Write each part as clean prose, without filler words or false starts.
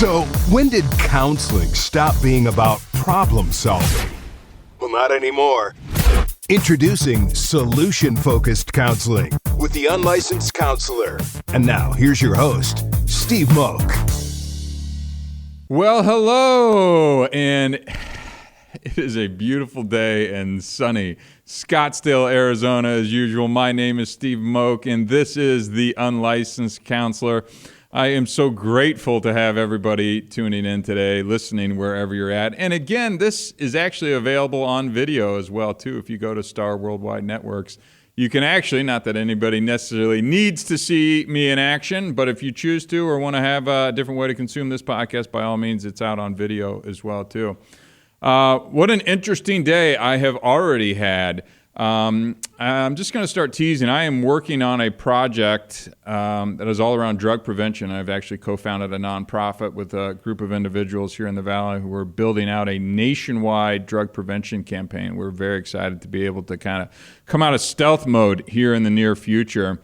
So, when did counseling stop being about problem solving? Well, not anymore. Introducing solution-focused counseling with the unlicensed counselor. And now, here's your host, Steve Moak. Well, hello, and it is a beautiful day and sunny Scottsdale, Arizona, as usual. My name is Steve Moak, and this is the Unlicensed Counselor. I am so grateful to have everybody tuning in today, listening wherever you're at. And again, this is actually available on video as well, too. If you go to Star Worldwide Networks, you can actually, not that anybody necessarily needs to see me in action, but if you choose to or want to have a different way to consume this podcast, by all means, it's out on video as well, too. What an interesting day I have already had. I'm just going to start teasing. I am working on a project that is all around drug prevention. I've actually co-founded a nonprofit with a group of individuals here in the Valley who are building out a nationwide drug prevention campaign. We're very excited to be able to kind of come out of stealth mode here in the near future.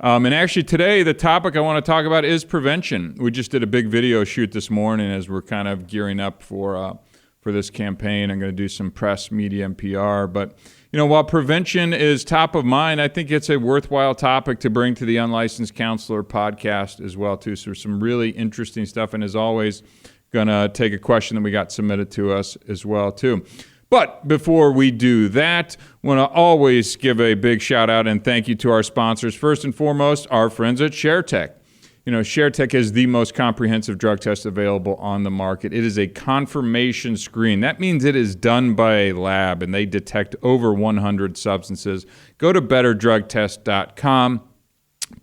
And actually today, the topic I want to talk about is prevention. We just did a big video shoot this morning as we're kind of gearing up for this campaign. I'm going to do some press, media, and PR. But, you know, while prevention is top of mind, I think it's a worthwhile topic to bring to the Unlicensed Counselor podcast as well, too. So some really interesting stuff. And as always, going to take a question that we got submitted to us as well, too. But before we do that, I want to always give a big shout out and thank you to our sponsors. First and foremost, our friends at ShareTech. You know, ShareTech is the most comprehensive drug test available on the market. It is a confirmation screen. That means it is done by a lab, and they detect over 100 substances. Go to betterdrugtest.com,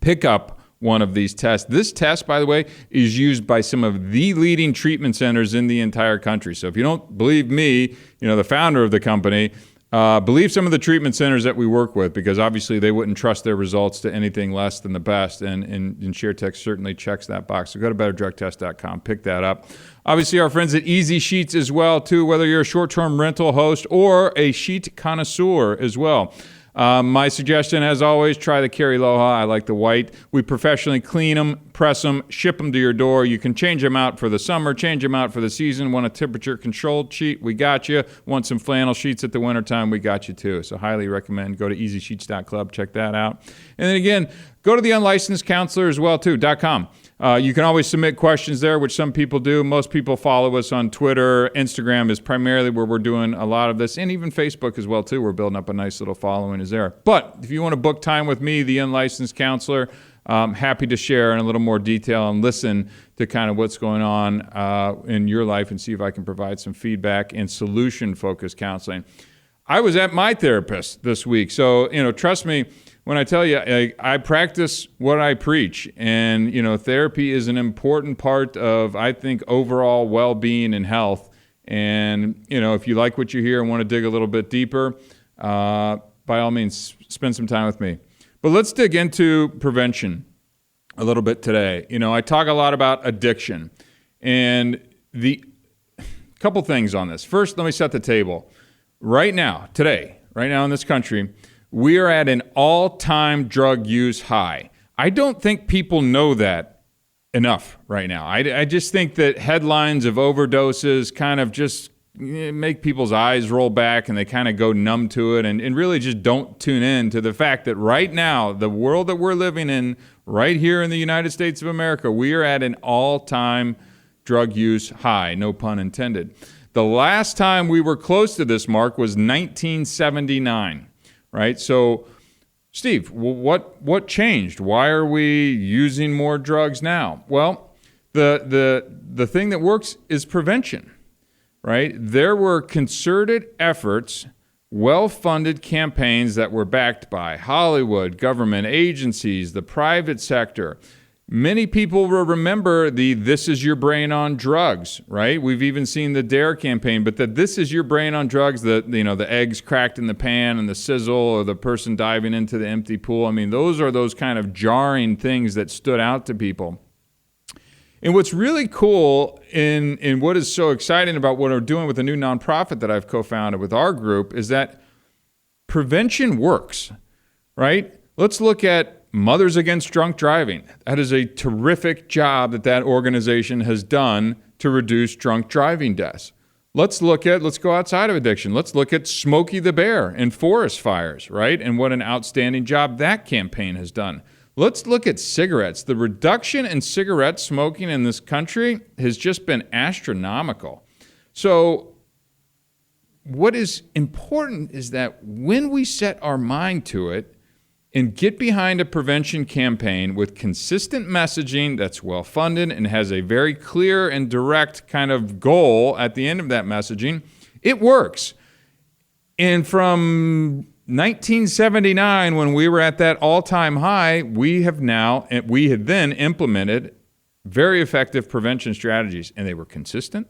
pick up one of these tests. This test, by the way, is used by some of the leading treatment centers in the entire country. So if you don't believe me, you know, the founder of the company, believe some of the treatment centers that we work with, because obviously they wouldn't trust their results to anything less than the best, and ShareTech certainly checks that box. So go to betterdrugtest.com, pick that up. Obviously, our friends at Easy Sheets as well, too, whether you're a short-term rental host or a sheet connoisseur as well. My suggestion, as always, try the Carry Aloha. I like the white. We professionally clean them, press them, ship them to your door. You can change them out for the summer, change them out for the season. Want a temperature-controlled sheet? We got you. Want some flannel sheets at the wintertime? We got you, too. So highly recommend. Go to easysheets.club. Check that out. And then again, go to the Unlicensed Counselor as well, too, .com. You can always submit questions there, which some people do. Most people follow us on Twitter. Instagram is primarily where we're doing a lot of this, and even Facebook as well, too. We're building up a nice little following is there. But if you want to book time with me, the Unlicensed Counselor, I'm happy to share in a little more detail and listen to kind of what's going on in your life and see if I can provide some feedback and solution-focused counseling. I was at my therapist this week, so, you know, trust me, when I tell you, I practice what I preach, and, you know, therapy is an important part of, I think, overall well-being and health. And, you know, if you like what you hear and want to dig a little bit deeper, by all means, spend some time with me. But let's dig into prevention a little bit today. You know, I talk a lot about addiction, and the couple things on this. First, let me set the table. Right now, today, right now in this country, we are at an all-time drug use high. I don't think people know that enough right now. I just think that headlines of overdoses kind of just make people's eyes roll back and they kind of go numb to it and really just don't tune in to the fact that right now, the world that we're living in right here in the United States of America, we are at an all-time drug use high, no pun intended. The last time we were close to this mark was 1979. Right? So, Steve, what changed? Why are we using more drugs now? Well, the thing that works is prevention, right? There were concerted efforts, well-funded campaigns that were backed by Hollywood, government agencies, the private sector. Many people will remember the This Is Your Brain on Drugs, right? We've even seen the DARE campaign, but the This Is Your Brain on Drugs, the eggs cracked in the pan and the sizzle, or the person diving into the empty pool. I mean, those are those kind of jarring things that stood out to people. And what's really cool in what is so exciting about what we're doing with the new nonprofit that I've co-founded with our group is that prevention works, right? Let's look at Mothers Against Drunk Driving. That is a terrific job that organization has done to reduce drunk driving deaths. Let's go outside of addiction. Let's look at Smokey the Bear and forest fires, right? And what an outstanding job that campaign has done. Let's look at cigarettes. The reduction in cigarette smoking in this country has just been astronomical. So what is important is that when we set our mind to it and get behind a prevention campaign with consistent messaging that's well-funded and has a very clear and direct kind of goal at the end of that messaging, it works. And from 1979, when we were at that all-time high, we had then implemented very effective prevention strategies, and they were consistent,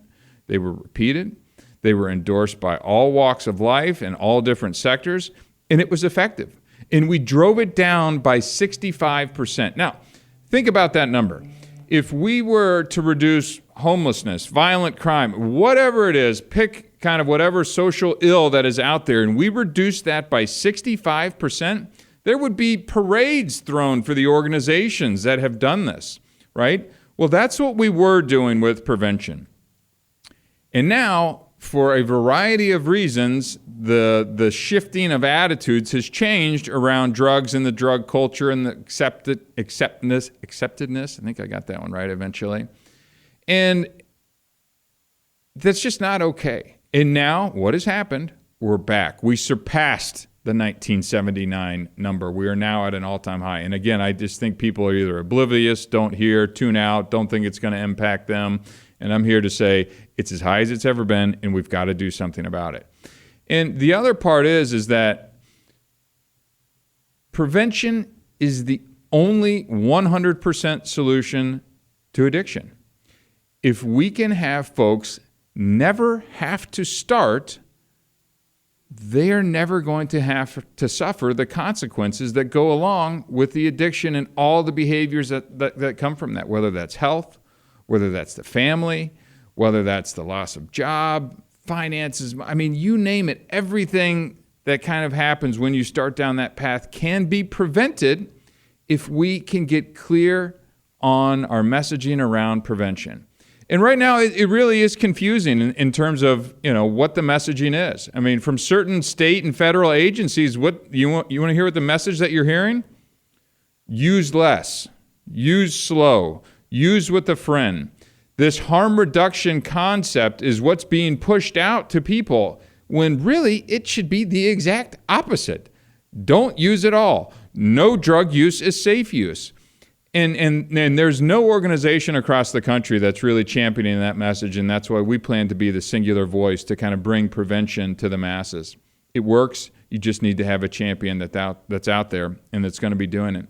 they were repeated, they were endorsed by all walks of life and all different sectors, and it was effective. And we drove it down by 65%. Now, think about that number. If we were to reduce homelessness, violent crime, whatever it is, pick kind of whatever social ill that is out there, and we reduce that by 65%, there would be parades thrown for the organizations that have done this, right? Well, that's what we were doing with prevention. And now, for a variety of reasons, the shifting of attitudes has changed around drugs and the drug culture and the acceptedness. I think I got that one right eventually. And that's just not okay. And now what has happened? We're back. We surpassed the 1979 number. We are now at an all-time high. And again, I just think people are either oblivious, don't hear, tune out, don't think it's going to impact them. And I'm here to say it's as high as it's ever been, and we've got to do something about it. And the other part is that prevention is the only 100% solution to addiction. If we can have folks never have to start, they are never going to have to suffer the consequences that go along with the addiction and all the behaviors that come from that, whether that's health, whether that's the family, whether that's the loss of job, finances. I mean, you name it. Everything that kind of happens when you start down that path can be prevented if we can get clear on our messaging around prevention. And right now, it really is confusing in terms of, what the messaging is. I mean, from certain state and federal agencies, what you want to hear what the message that you're hearing? Use less, use slow, use with a friend. This harm reduction concept is what's being pushed out to people when really it should be the exact opposite. Don't use it all. No drug use is safe use. And there's no organization across the country that's really championing that message, and that's why we plan to be the singular voice to kind of bring prevention to the masses. It works. You just need to have a champion that's out there and that's going to be doing it.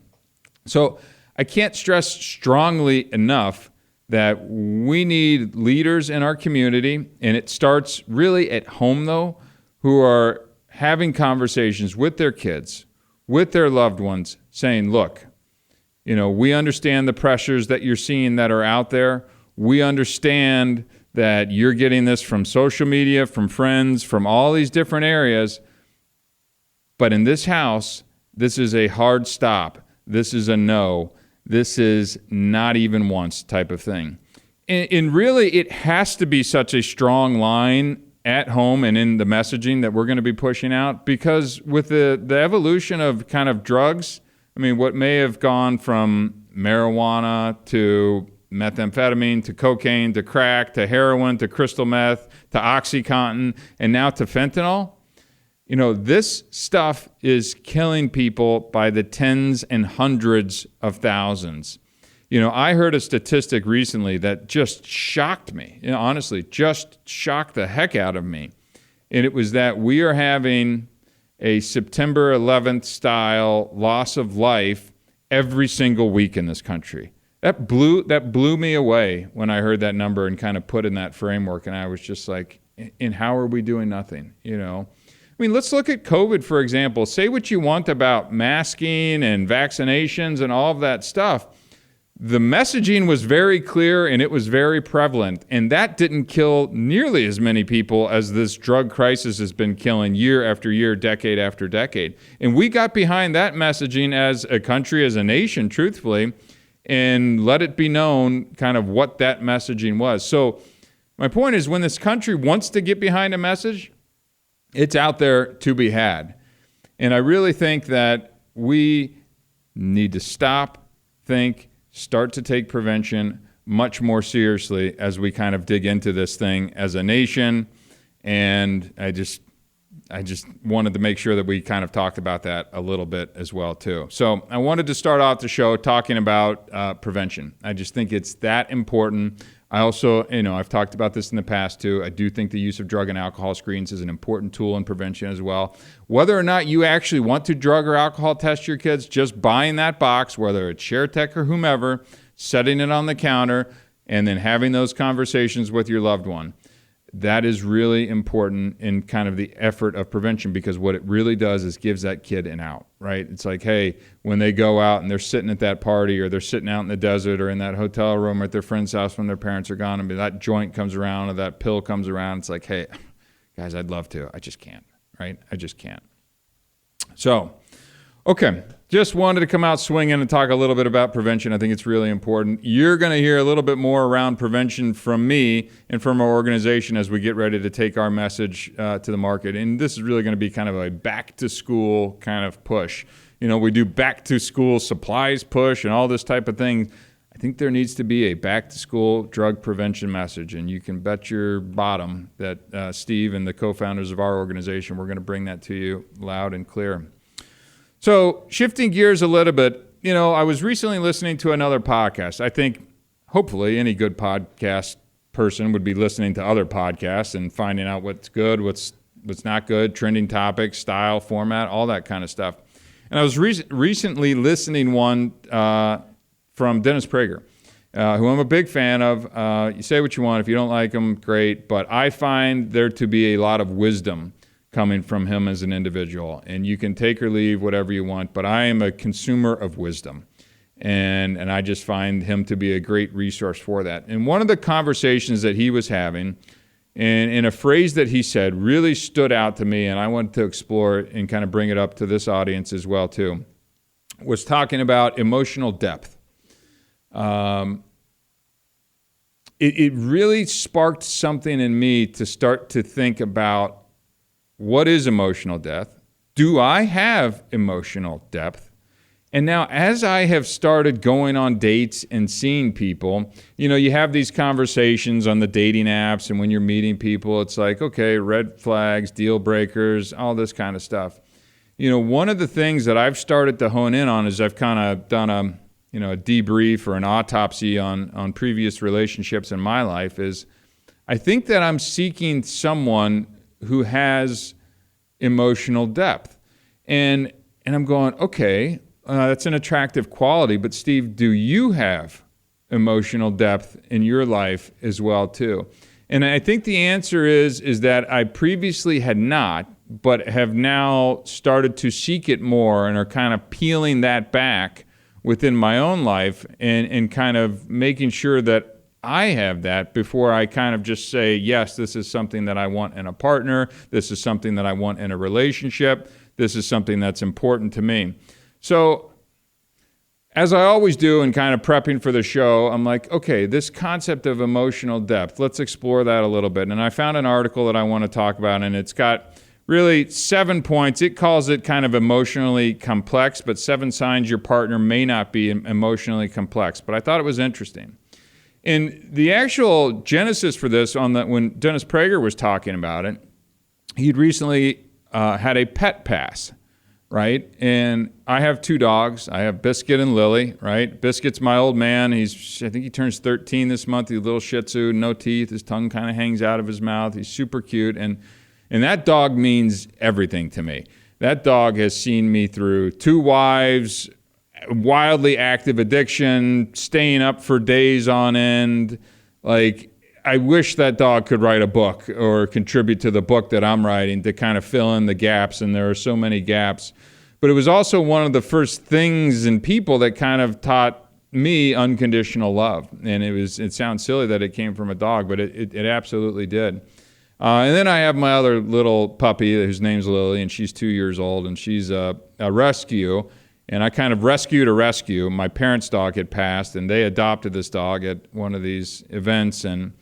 So I can't stress strongly enough that we need leaders in our community, and it starts really at home, though, who are having conversations with their kids, with their loved ones, saying, look, we understand the pressures that you're seeing that are out there. We understand that you're getting this from social media, from friends, from all these different areas. But in this house, this is a hard stop. This is a no. This is not even once type of thing. And really, it has to be such a strong line at home and in the messaging that we're going to be pushing out, because with the evolution of kind of drugs, I mean, what may have gone from marijuana to methamphetamine to cocaine to crack to heroin to crystal meth to OxyContin and now to fentanyl, this stuff is killing people by the tens and hundreds of thousands. I heard a statistic recently that just shocked me, honestly, just shocked the heck out of me. And it was that we are having a September 11th style loss of life every single week in this country. That blew me away when I heard that number and kind of put in that framework. And I was just like, and how are we doing nothing? I mean, let's look at COVID, for example. Say what you want about masking and vaccinations and all of that stuff. the messaging was very clear and it was very prevalent. And that didn't kill nearly as many people as this drug crisis has been killing year after year, decade after decade. And we got behind that messaging as a country, as a nation, truthfully, and let it be known kind of what that messaging was. So my point is, when this country wants to get behind a message, it's out there to be had. And I really think that we need to stop, think, start to take prevention much more seriously as we kind of dig into this thing as a nation. And I just wanted to make sure that we kind of talked about that a little bit as well too. So I wanted to start off the show talking about prevention. I just think it's that important. I also, I've talked about this in the past too. I do think the use of drug and alcohol screens is an important tool in prevention as well. Whether or not you actually want to drug or alcohol test your kids, just buying that box, whether it's ShareTech or whomever, setting it on the counter, and then having those conversations with your loved one. That is really important in kind of the effort of prevention, because what it really does is gives that kid an out, right? It's like, hey, when they go out and they're sitting at that party, or they're sitting out in the desert or in that hotel room or at their friend's house when their parents are gone, and that joint comes around or that pill comes around, it's like, hey, guys, I'd love to. I just can't, right? I just can't. So, okay, just wanted to come out swinging and talk a little bit about prevention. I think it's really important. You're going to hear a little bit more around prevention from me and from our organization as we get ready to take our message to the market. And this is really going to be kind of a back-to-school kind of push. We do back-to-school supplies push and all this type of thing. I think there needs to be a back-to-school drug prevention message, and you can bet your bottom that Steve and the co-founders of our organization, we're going to bring that to you loud and clear. So shifting gears a little bit, I was recently listening to another podcast. I think hopefully any good podcast person would be listening to other podcasts and finding out what's good, what's not good, trending topics, style, format, all that kind of stuff. And I was recently listening one from Dennis Prager, who I'm a big fan of. You say what you want. If you don't like him, great. But I find there to be a lot of wisdom coming from him as an individual. And you can take or leave whatever you want, but I am a consumer of wisdom. And I just find him to be a great resource for that. And one of the conversations that he was having, and in a phrase that he said really stood out to me, and I wanted to explore it and kind of bring it up to this audience as well too, was talking about emotional depth. It really sparked something in me to start to think about, what is emotional depth? Do I have emotional depth? And now, as I have started going on dates and seeing people, you have these conversations on the dating apps, and when you're meeting people, it's like, okay, red flags, deal breakers, all this kind of stuff. One of the things that I've started to hone in on is I've kind of done a debrief or an autopsy on previous relationships in my life, is I think that I'm seeking someone who has emotional depth. And I'm going, okay, that's an attractive quality, but Steve, do you have emotional depth in your life as well too? And I think the answer is that I previously had not, but have now started to seek it more and are kind of peeling that back within my own life and kind of making sure that I have that before I kind of just say, yes, this is something that I want in a partner. This is something that I want in a relationship. This is something that's important to me. So as I always do in kind of prepping for the show, I'm like, okay, this concept of emotional depth, let's explore that a little bit. And I found an article that I want to talk about, and it's got really 7 points. It calls it kind of emotionally complex, but 7 signs your partner may not be emotionally complex. But I thought it was interesting. And the actual genesis for this, when Dennis Prager was talking about it, he'd recently had a pet pass, right? And I have 2 dogs. I have Biscuit and Lily, right? Biscuit's my old man. I think he turns 13 this month. He's a little Shih Tzu, no teeth. His tongue kind of hangs out of his mouth. He's super cute. And that dog means everything to me. That dog has seen me through 2 wives, wildly active addiction, staying up for days on end. Like, I wish that dog could write a book or contribute to the book that I'm writing to kind of fill in the gaps, and there are so many gaps. But it was also one of the first things and people that kind of taught me unconditional love. And it sounds silly that it came from a dog, but it absolutely did. And then I have my other little puppy whose name's Lily, and she's 2 years old, and she's a rescue. And I kind of rescued a rescue. My parents' dog had passed, and they adopted this dog at one of these events. And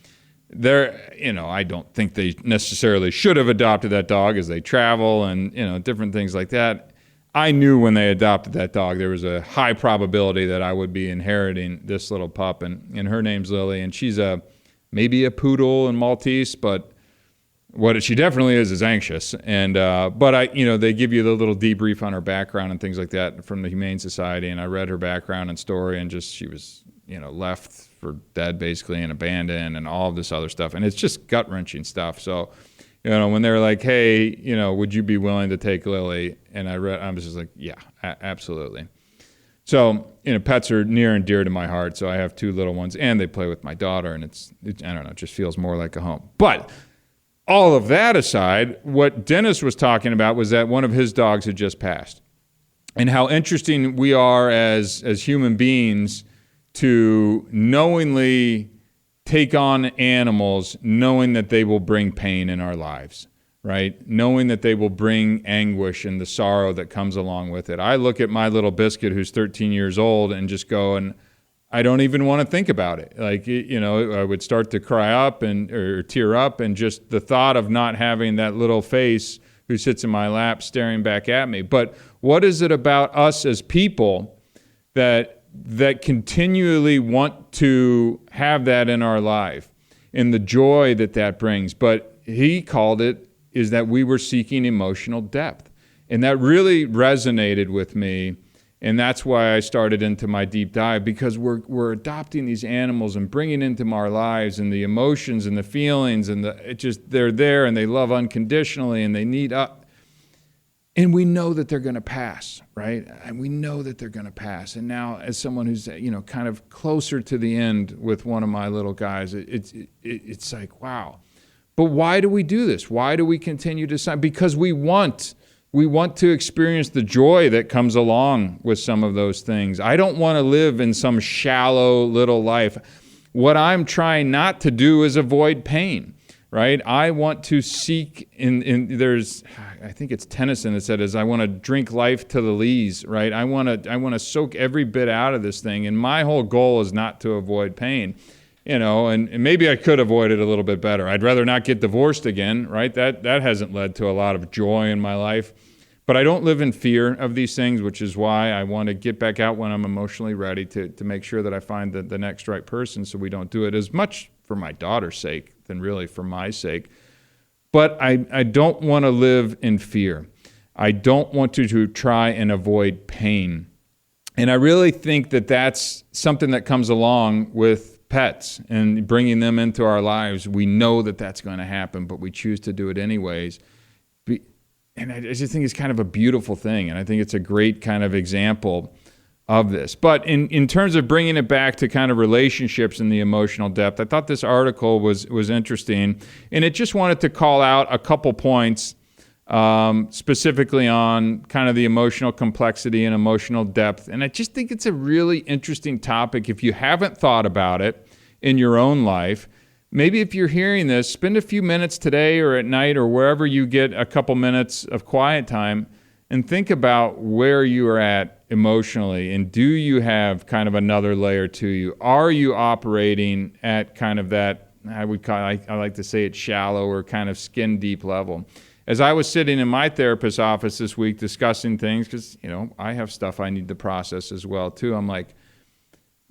I don't think they necessarily should have adopted that dog as they travel and, different things like that. I knew when they adopted that dog, there was a high probability that I would be inheriting this little pup. And her name's Lily, and she's maybe a poodle and Maltese, but what she definitely is anxious. And but they give you the little debrief on her background and things like that from the Humane Society. And I read her background and story, and just she was left for dead basically and abandoned and all of this other stuff. And it's just gut wrenching stuff. So when they were like, hey, would you be willing to take Lily? And I was just like, yeah, absolutely. So, pets are near and dear to my heart. So I have 2 little ones, and they play with my daughter, and I don't know, it just feels more like a home. But all of that aside, what Dennis was talking about was that one of his dogs had just passed, and how interesting we are as human beings to knowingly take on animals, knowing that they will bring pain in our lives, right? Knowing that they will bring anguish and the sorrow that comes along with it. I look at my little Biscuit, who's 13 years old, and just go, and I don't even want to think about it. Like, I would start to cry up or tear up, and just the thought of not having that little face who sits in my lap staring back at me. But what is it about us as people that continually want to have that in our life and the joy that brings? But he called it is that we were seeking emotional depth. And that really resonated with me. And that's why I started into my deep dive, because we're adopting these animals and bringing into our lives, and the emotions and the feelings and they're there, and they love unconditionally, and they need up. And we know that they're going to pass, right? And we know that they're going to pass. And now, as someone who's kind of closer to the end with one of my little guys, it's like, wow. But why do we do this? Why do we continue to sign? Because we want to experience the joy that comes along with some of those things. I don't want to live in some shallow little life. What I'm trying not to do is avoid pain, right? I want to seek I think it's Tennyson that said, I want to drink life to the lees, right? I want to soak every bit out of this thing. And my whole goal is not to avoid pain. And maybe I could avoid it a little bit better. I'd rather not get divorced again, right? That hasn't led to a lot of joy in my life. But I don't live in fear of these things, which is why I want to get back out when I'm emotionally ready to make sure that I find the next right person, so we don't do it as much for my daughter's sake than really for my sake. But I don't want to live in fear. I don't want to try and avoid pain. And I really think that that's something that comes along with pets and bringing them into our lives. We know that that's going to happen, but we choose to do it anyways. And I just think it's kind of a beautiful thing, and I think it's a great kind of example of this. But in terms of bringing it back to kind of relationships and the emotional depth, I thought this article was interesting, and it just wanted to call out a couple points specifically on kind of the emotional complexity and emotional depth. And I just think it's a really interesting topic if you haven't thought about it in your own life. Maybe if you're hearing this, spend a few minutes today or at night or wherever you get a couple minutes of quiet time and think about where you are at emotionally, and do you have kind of another layer to you? Are you operating at kind of that, I like to say it shallow or kind of skin deep level? As I was sitting in my therapist's office this week discussing things, because I have stuff I need to process as well too. I'm like,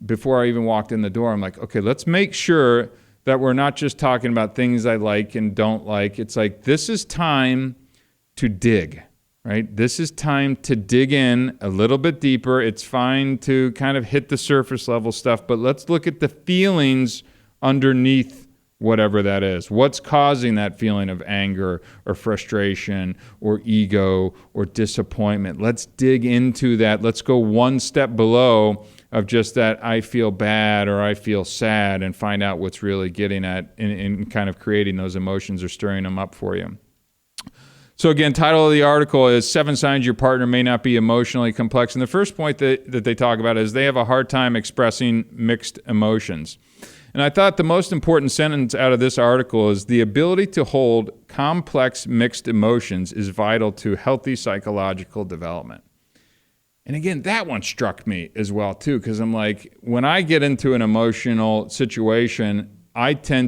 before I even walked in the door, I'm like, okay, let's make sure that we're not just talking about things I like and don't like. It's like, this is time to dig, right? This is time to dig in a little bit deeper. It's fine to kind of hit the surface level stuff, but let's look at the feelings underneath whatever that is. What's causing that feeling of anger or frustration or ego or disappointment? Let's dig into that. Let's go one step below of just that I feel bad or I feel sad, and find out what's really getting at in kind of creating those emotions or stirring them up for you. So again, title of the article is 7 Signs Your Partner May Not Be Emotionally Complex. And the first point that they talk about is they have a hard time expressing mixed emotions. And I thought the most important sentence out of this article is the ability to hold complex mixed emotions is vital to healthy psychological development. And again, that one struck me as well too, because I'm like, when I get into an emotional situation, I can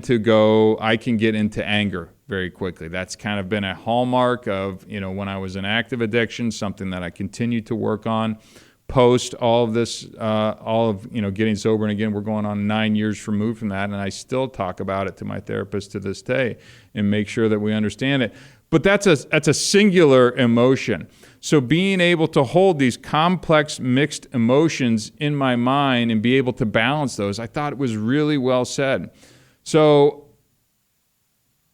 get into anger very quickly. That's kind of been a hallmark of, when I was in active addiction, something that I continue to work on. Post all of this, getting sober, and again, we're going on 9 years removed from that, and I still talk about it to my therapist to this day and make sure that we understand it. But that's a singular emotion. So being able to hold these complex mixed emotions in my mind and be able to balance those, I thought it was really well said. So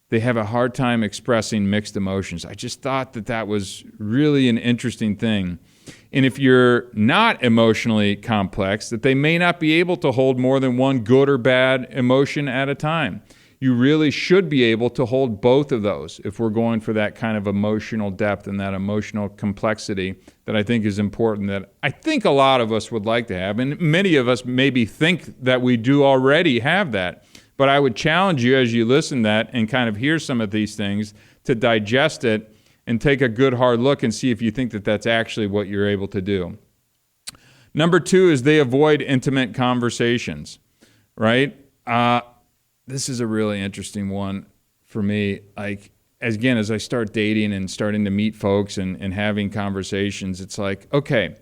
they have a hard time expressing mixed emotions. I just thought that was really an interesting thing. And if you're not emotionally complex, that they may not be able to hold more than one good or bad emotion at a time. You really should be able to hold both of those if we're going for that kind of emotional depth and that emotional complexity that I think is important, that I think a lot of us would like to have. And many of us maybe think that we do already have that. But I would challenge you as you listen to that and kind of hear some of these things to digest it and take a good hard look and see if you think that that's actually what you're able to do. Number 2 is they avoid intimate conversations, right? This is a really interesting one for me. Like, as I start dating and starting to meet folks and having conversations, it's like, okay,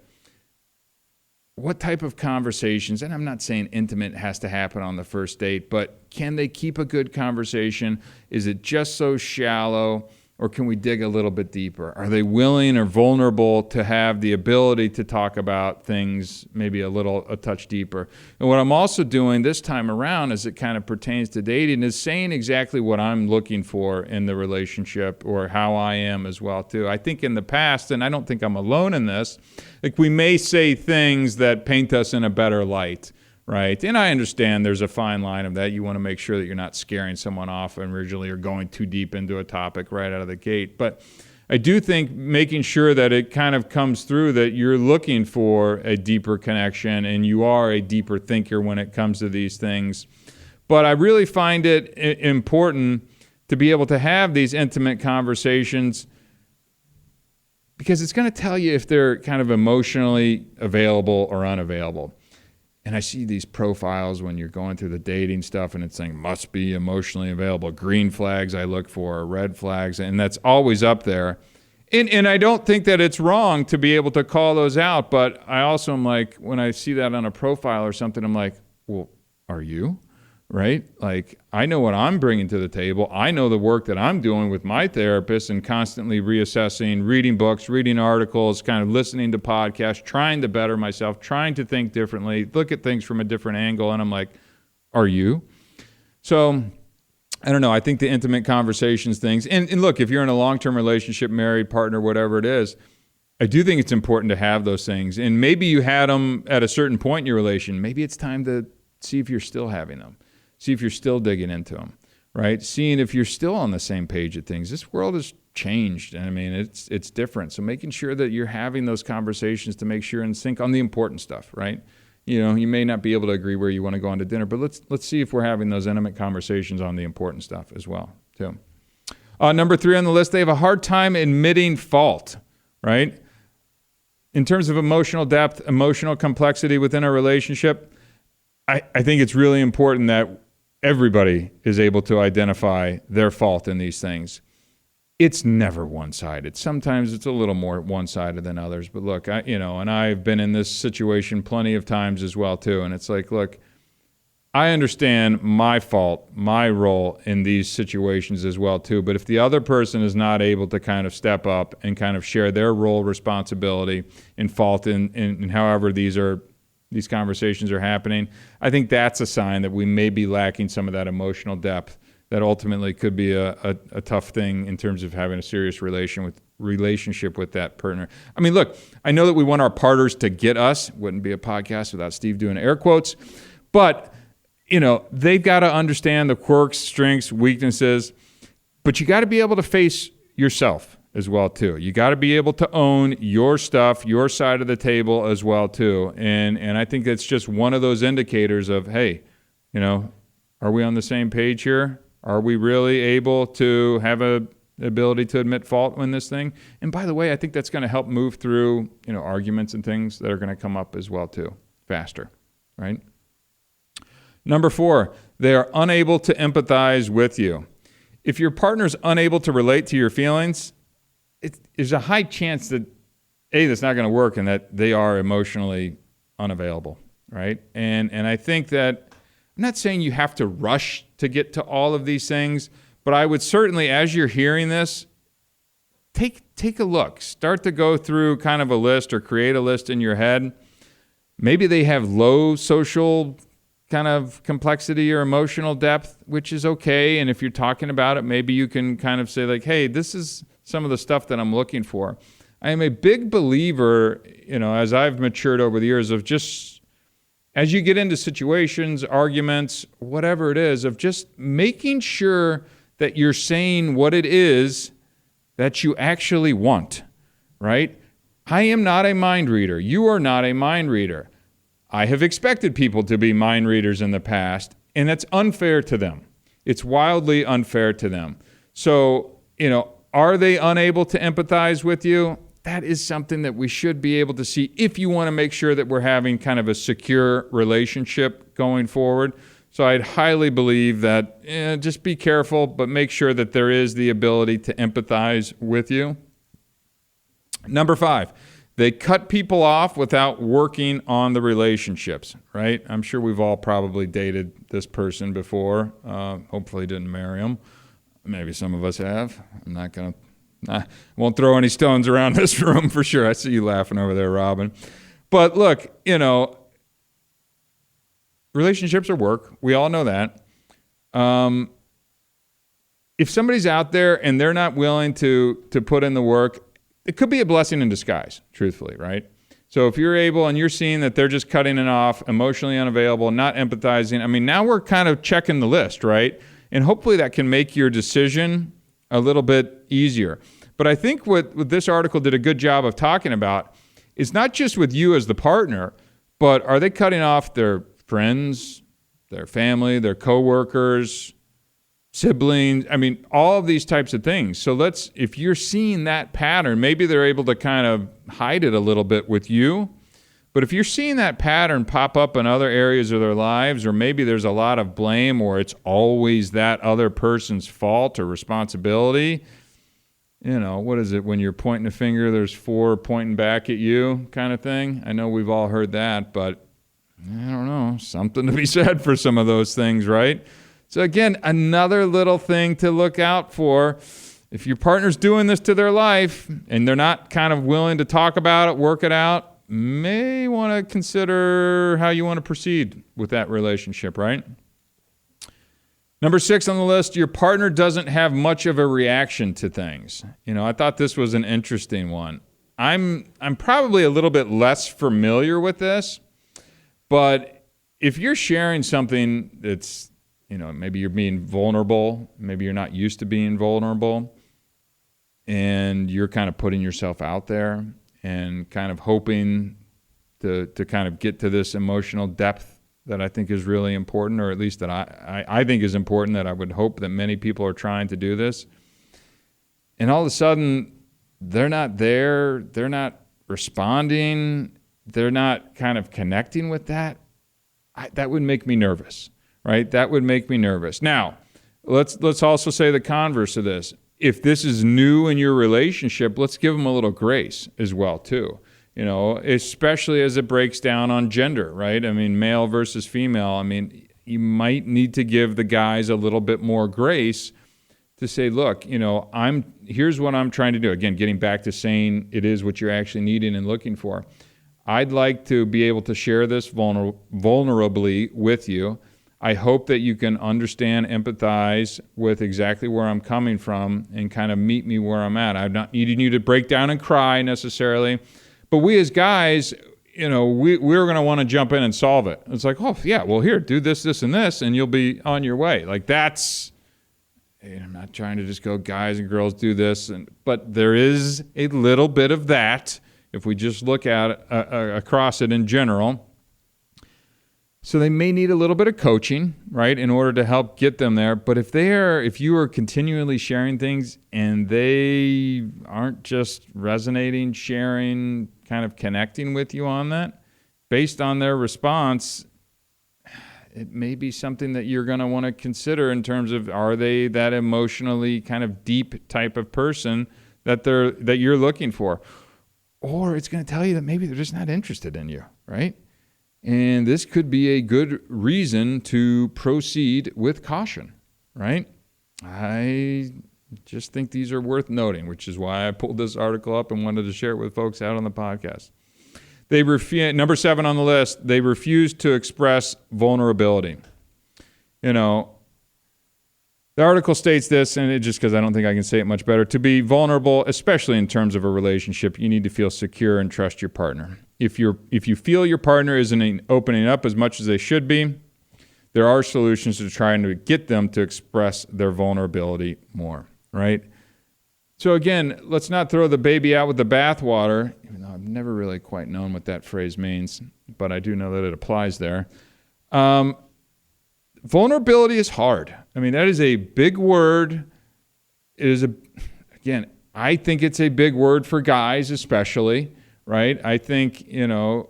what type of conversations, and I'm not saying intimate has to happen on the first date, but can they keep a good conversation? Is it just so shallow? Or can we dig a little bit deeper? Are they willing or vulnerable to have the ability to talk about things maybe a touch deeper? And what I'm also doing this time around, as it kind of pertains to dating, is saying exactly what I'm looking for in the relationship, or how I am as well too. I think in the past, and I don't think I'm alone in this, like we may say things that paint us in a better light. Right. And I understand there's a fine line of that. You want to make sure that you're not scaring someone off originally or going too deep into a topic right out of the gate. But I do think making sure that it kind of comes through that you're looking for a deeper connection and you are a deeper thinker when it comes to these things. But I really find it important to be able to have these intimate conversations, because it's going to tell you if they're kind of emotionally available or unavailable. And I see these profiles when you're going through the dating stuff and it's saying must be emotionally available. Green flags I look for, red flags, and that's always up there. And I don't think that it's wrong to be able to call those out, but I also am like, when I see that on a profile or something, I'm like, well, are you? Right? Like, I know what I'm bringing to the table. I know the work that I'm doing with my therapist and constantly reassessing, reading books, reading articles, kind of listening to podcasts, trying to better myself, trying to think differently, look at things from a different angle. And I'm like, are you? So I don't know. I think the intimate conversations things, and look, if you're in a long-term relationship, married, partner, whatever it is, I do think it's important to have those things. And maybe you had them at a certain point in your relation. Maybe it's time to see if you're still having them. See if you're still digging into them, right? Seeing if you're still on the same page of things. This world has changed, and I mean, it's different. So making sure that you're having those conversations to make sure and sync on the important stuff, right? You may not be able to agree where you want to go on to dinner, but let's see if we're having those intimate conversations on the important stuff as well, too. Number 3 on the list, they have a hard time admitting fault, right? In terms of emotional depth, emotional complexity within a relationship, I think it's really important that everybody is able to identify their fault in these things. It's never one-sided. Sometimes it's a little more one-sided than others. But look, and I've been in this situation plenty of times as well too. And it's like, look, I understand my fault, my role in these situations as well too. But if the other person is not able to kind of step up and kind of share their role, responsibility, and fault in however these conversations are happening, I think that's a sign that we may be lacking some of that emotional depth that ultimately could be a tough thing in terms of having a serious relationship with that partner. I mean, look, I know that we want our partners to get us. Wouldn't be a podcast without Steve doing air quotes. But, they've got to understand the quirks, strengths, weaknesses. But you got to be able to face yourself as well too. You got to be able to own your stuff, your side of the table as well too. And I think that's just one of those indicators of, hey, are we on the same page here? Are we really able to have a ability to admit fault in this thing? And by the way, I think that's going to help move through, arguments and things that are going to come up as well too, faster, right? Number 4, they are unable to empathize with you. If your partner's unable to relate to your feelings, there's a high chance that that's not going to work and that they are emotionally unavailable, right? And I think that I'm not saying you have to rush to get to all of these things, but I would certainly, as you're hearing this, take a look. Start to go through kind of a list or create a list in your head. Maybe they have low social kind of complexity or emotional depth, which is okay. And if you're talking about it, maybe you can kind of say like, hey, this is some of the stuff that I'm looking for. I am a big believer, as I've matured over the years, of just as you get into situations, arguments, whatever it is, of just making sure that you're saying what it is that you actually want, right? I am not a mind reader. You are not a mind reader. I have expected people to be mind readers in the past, and that's unfair to them. It's wildly unfair to them. So, are they unable to empathize with you? That is something that we should be able to see if you want to make sure that we're having kind of a secure relationship going forward. So I'd highly believe that just be careful, but make sure that there is the ability to empathize with you. Number 5, they cut people off without working on the relationships, right? I'm sure we've all probably dated this person before. Hopefully didn't marry them. Maybe some of us have. I won't throw any stones around this room for sure. I see you laughing over there, Robin. But look, relationships are work. We all know that. If somebody's out there and they're not willing to put in the work, it could be a blessing in disguise, truthfully, right? So if you're able and you're seeing that they're just cutting it off, emotionally unavailable, not empathizing, now we're kind of checking the list, right? And hopefully that can make your decision a little bit easier. But I think what this article did a good job of talking about is not just with you as the partner, but are they cutting off their friends, their family, their coworkers, siblings, all of these types of things. So if you're seeing that pattern, maybe they're able to kind of hide it a little bit with you. But if you're seeing that pattern pop up in other areas of their lives, or maybe there's a lot of blame or it's always that other person's fault or responsibility, what is it when you're pointing a finger, there's 4 pointing back at you kind of thing? I know we've all heard that, but I don't know, something to be said for some of those things, right? So again, another little thing to look out for. If your partner's doing this to their life and they're not kind of willing to talk about it, work it out, may want to consider how you want to proceed with that relationship, right? Number 6 on the list, your partner doesn't have much of a reaction to things. I thought this was an interesting one. I'm probably a little bit less familiar with this, but if you're sharing something that's, maybe you're being vulnerable, maybe you're not used to being vulnerable, and you're kind of putting yourself out there and kind of hoping to kind of get to this emotional depth that I think is really important, or at least that I think is important, that I would hope that many people are trying to do this. And all of a sudden, they're not there, they're not responding, they're not kind of connecting with that. That would make me nervous, right? That would make me nervous. Now, let's also say the converse of this. If this is new in your relationship, let's give them a little grace as well, too. Especially as it breaks down on gender, right? Male versus female. You might need to give the guys a little bit more grace to say, look, here's what I'm trying to do. Again, getting back to saying it is what you're actually needing and looking for. I'd like to be able to share this vulnerably with you. I hope that you can understand, empathize with exactly where I'm coming from and kind of meet me where I'm at. I'm not needing you to break down and cry necessarily, but we as guys, we're going to want to jump in and solve it. It's like, oh, yeah, well, here, do this, this, and this, and you'll be on your way. Like that's I'm not trying to just go guys and girls do this, but there is a little bit of that if we just look at across it in general. So they may need a little bit of coaching, right, in order to help get them there. But if you are continually sharing things and they aren't just resonating, sharing, kind of connecting with you on that, based on their response, it may be something that you're going to want to consider in terms of, are they that emotionally kind of deep type of person that you're looking for? Or it's going to tell you that maybe they're just not interested in you, right? And this could be a good reason to proceed with caution, right? I just think these are worth noting, which is why I pulled this article up and wanted to share it with folks out on the podcast. Number 7 on the list, they refuse to express vulnerability. The article states this, and it just because I don't think I can say it much better. To be vulnerable, especially in terms of a relationship, you need to feel secure and trust your partner. If you feel your partner isn't opening up as much as they should be, there are solutions to trying to get them to express their vulnerability more, right? So again, let's not throw the baby out with the bathwater, even though I've never really quite known what that phrase means, but I do know that it applies there. Vulnerability is hard. I mean, that is a big word. I think it's a big word for guys especially, right? I think,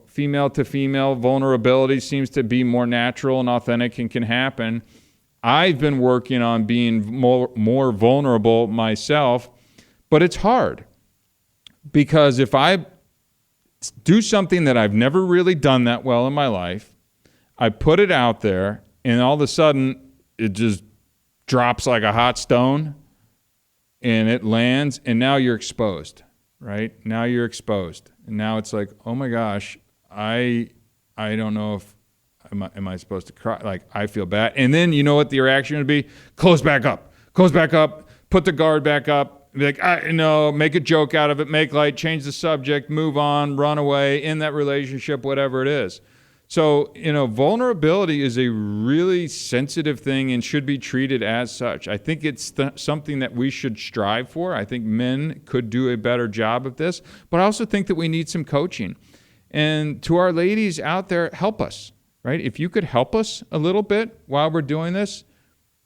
female to female vulnerability seems to be more natural and authentic and can happen. I've been working on being more vulnerable myself, but it's hard because if I do something that I've never really done that well in my life, I put it out there, and all of a sudden it just drops like a hot stone and it lands, and now you're exposed, right? Now you're exposed. And now it's like, oh my gosh, I don't know if, am I supposed to cry? Like, I feel bad. And then you know what the reaction would be? Close back up, put the guard back up. Be like, make a joke out of it, make light, change the subject, move on, run away, in that relationship, whatever it is. So, vulnerability is a really sensitive thing and should be treated as such. I think it's something that we should strive for. I think men could do a better job of this, but I also think that we need some coaching. And to our ladies out there, help us, right? If you could help us a little bit while we're doing this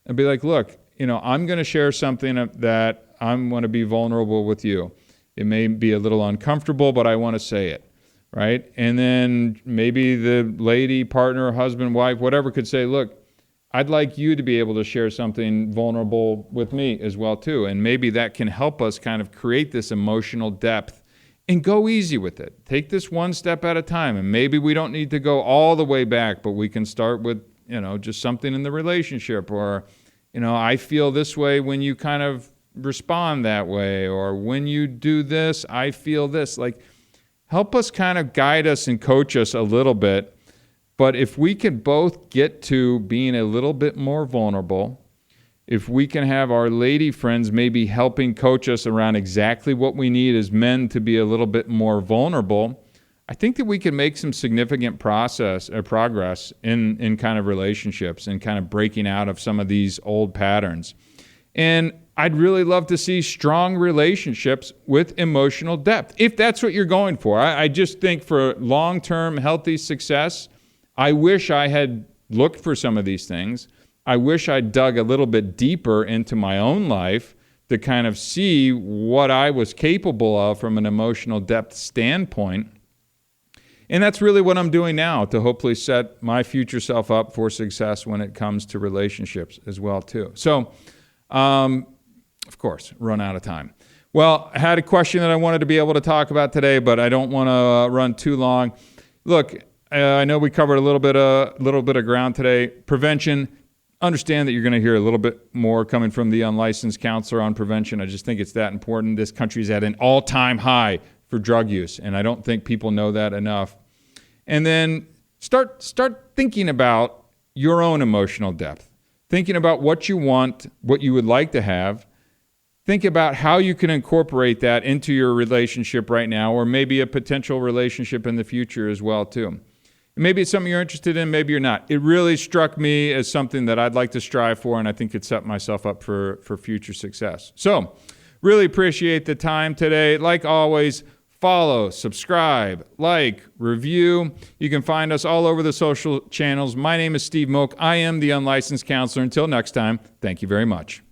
and be like, look, I'm going to share something that I'm going to be vulnerable with you. It may be a little uncomfortable, but I want to say it. Right? And then maybe the lady, partner, husband, wife, whatever could say, look, I'd like you to be able to share something vulnerable with me as well too. And maybe that can help us kind of create this emotional depth and go easy with it. Take this one step at a time. And maybe we don't need to go all the way back, but we can start with, just something in the relationship, or, I feel this way when you kind of respond that way, or when you do this, I feel this. Like, help us kind of guide us and coach us a little bit. But if we can both get to being a little bit more vulnerable, if we can have our lady friends maybe helping coach us around exactly what we need as men to be a little bit more vulnerable, I think that we can make some significant progress in kind of relationships and kind of breaking out of some of these old patterns. And I'd really love to see strong relationships with emotional depth, if that's what you're going for. I just think for long-term healthy success, I wish I had looked for some of these things. I wish I dug a little bit deeper into my own life to kind of see what I was capable of from an emotional depth standpoint. And that's really what I'm doing now to hopefully set my future self up for success when it comes to relationships as well, too. So, of course, run out of time. Well, I had a question that I wanted to be able to talk about today, but I don't want to run too long. Look, I know we covered a little bit of ground today. Prevention. Understand that you're going to hear a little bit more coming from the unlicensed counselor on prevention. I just think it's that important. This country's at an all-time high for drug use, and I don't think people know that enough. And then start thinking about your own emotional depth. Thinking about what you want, what you would like to have. Think about how you can incorporate that into your relationship right now, or maybe a potential relationship in the future as well, too. Maybe it's something you're interested in, maybe you're not. It really struck me as something that I'd like to strive for, and I think could set myself up for future success. So, really appreciate the time today. Like always, follow, subscribe, like, review. You can find us all over the social channels. My name is Steve Moak. I am the Unlicensed Counselor. Until next time, thank you very much.